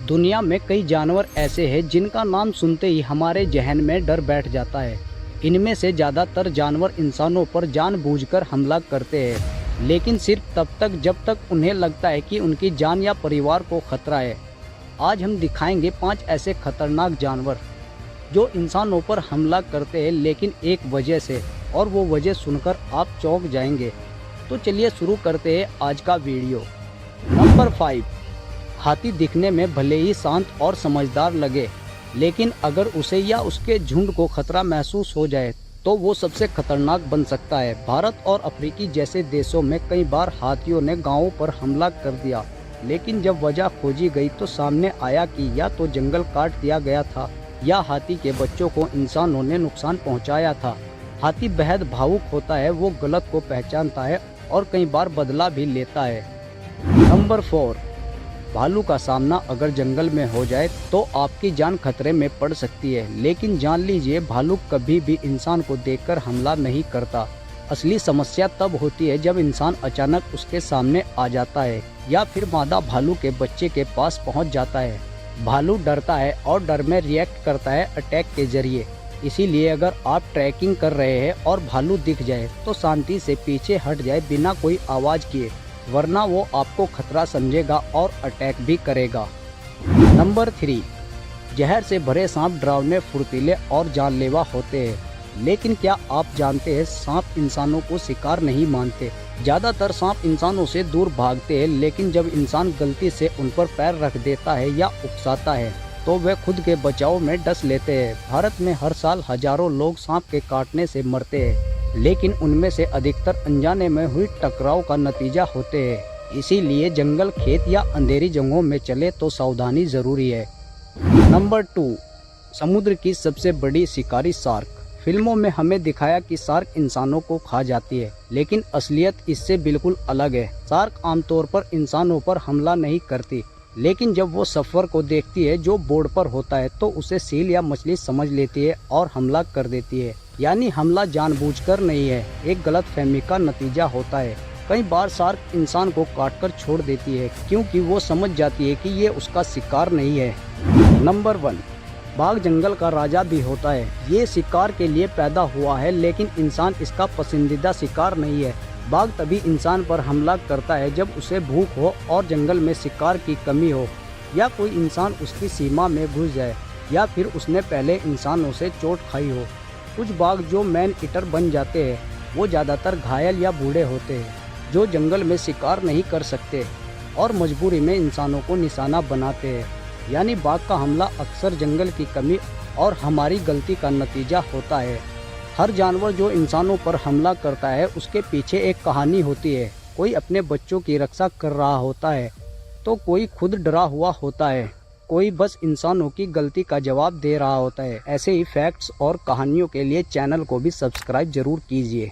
दुनिया में कई जानवर ऐसे हैं जिनका नाम सुनते ही हमारे जहन में डर बैठ जाता है। इनमें से ज़्यादातर जानवर इंसानों पर जानबूझकर हमला करते हैं, लेकिन सिर्फ तब तक जब तक उन्हें लगता है कि उनकी जान या परिवार को खतरा है। आज हम दिखाएंगे 5 ऐसे खतरनाक जानवर जो इंसानों पर हमला करते हैं, लेकिन एक वजह से, और वो वजह सुनकर आप चौंक जाएंगे। तो चलिए शुरू करते हैं आज का वीडियो। नंबर 5, हाथी दिखने में भले ही शांत और समझदार लगे, लेकिन अगर उसे या उसके झुंड को खतरा महसूस हो जाए तो वो सबसे खतरनाक बन सकता है। भारत और अफ्रीकी जैसे देशों में कई बार हाथियों ने गांवों पर हमला कर दिया, लेकिन जब वजह खोजी गई तो सामने आया कि या तो जंगल काट दिया गया था या हाथी के बच्चों को इंसानों ने नुकसान पहुंचाया था। हाथी बेहद भावुक होता है, वो गलत को पहचानता है और कई बार बदला भी लेता है। नंबर 4, भालू का सामना अगर जंगल में हो जाए तो आपकी जान खतरे में पड़ सकती है, लेकिन जान लीजिए भालू कभी भी इंसान को देखकर हमला नहीं करता। असली समस्या तब होती है जब इंसान अचानक उसके सामने आ जाता है या फिर मादा भालू के बच्चे के पास पहुंच जाता है। भालू डरता है और डर में रिएक्ट करता है अटैक के जरिए। इसीलिए अगर आप ट्रैकिंग कर रहे हैं और भालू दिख जाए तो शांति से पीछे हट जाए बिना कोई आवाज़ किए, वरना वो आपको खतरा समझेगा और अटैक भी करेगा। नंबर 3, जहर से भरे सांप डरावने, फुर्तीले और जानलेवा होते हैं, लेकिन क्या आप जानते हैं सांप इंसानों को शिकार नहीं मानते। ज़्यादातर सांप इंसानों से दूर भागते हैं, लेकिन जब इंसान गलती से उन पर पैर रख देता है या उकसाता है तो वे खुद के बचाव में डस लेते हैं। भारत में हर साल हजारों लोग सांप के काटने से मरते हैं, लेकिन उनमें से अधिकतर अनजाने में हुई टकराव का नतीजा होते हैं। इसीलिए जंगल, खेत या अंधेरी जगहों में चले तो सावधानी जरूरी है। नंबर 2, समुद्र की सबसे बड़ी शिकारी शार्क। फिल्मों में हमें दिखाया कि शार्क इंसानों को खा जाती है, लेकिन असलियत इससे बिल्कुल अलग है। शार्क आमतौर पर इंसानों पर हमला नहीं करती, लेकिन जब वो सफ़र को देखती है जो बोर्ड पर होता है तो उसे सील या मछली समझ लेती है और हमला कर देती है। यानी हमला जानबूझकर नहीं है, एक गलतफहमी का नतीजा होता है। कई बार शार्क इंसान को काटकर छोड़ देती है क्योंकि वो समझ जाती है कि ये उसका शिकार नहीं है। नंबर 1, बाघ जंगल का राजा भी होता है। ये शिकार के लिए पैदा हुआ है, लेकिन इंसान इसका पसंदीदा शिकार नहीं है। बाघ तभी इंसान पर हमला करता है जब उसे भूख हो और जंगल में शिकार की कमी हो, या कोई इंसान उसकी सीमा में घुस जाए, या फिर उसने पहले इंसानों से चोट खाई हो। कुछ बाघ जो मैन ईटर बन जाते हैं वो ज़्यादातर घायल या बूढ़े होते हैं, जो जंगल में शिकार नहीं कर सकते और मजबूरी में इंसानों को निशाना बनाते हैं। यानी बाघ का हमला अक्सर जंगल की कमी और हमारी गलती का नतीजा होता है। हर जानवर जो इंसानों पर हमला करता है उसके पीछे एक कहानी होती है। कोई अपने बच्चों की रक्षा कर रहा होता है तो कोई खुद डरा हुआ होता है, कोई बस इंसानों की गलती का जवाब दे रहा होता है। ऐसे ही फैक्ट्स और कहानियों के लिए चैनल को भी सब्सक्राइब जरूर कीजिए।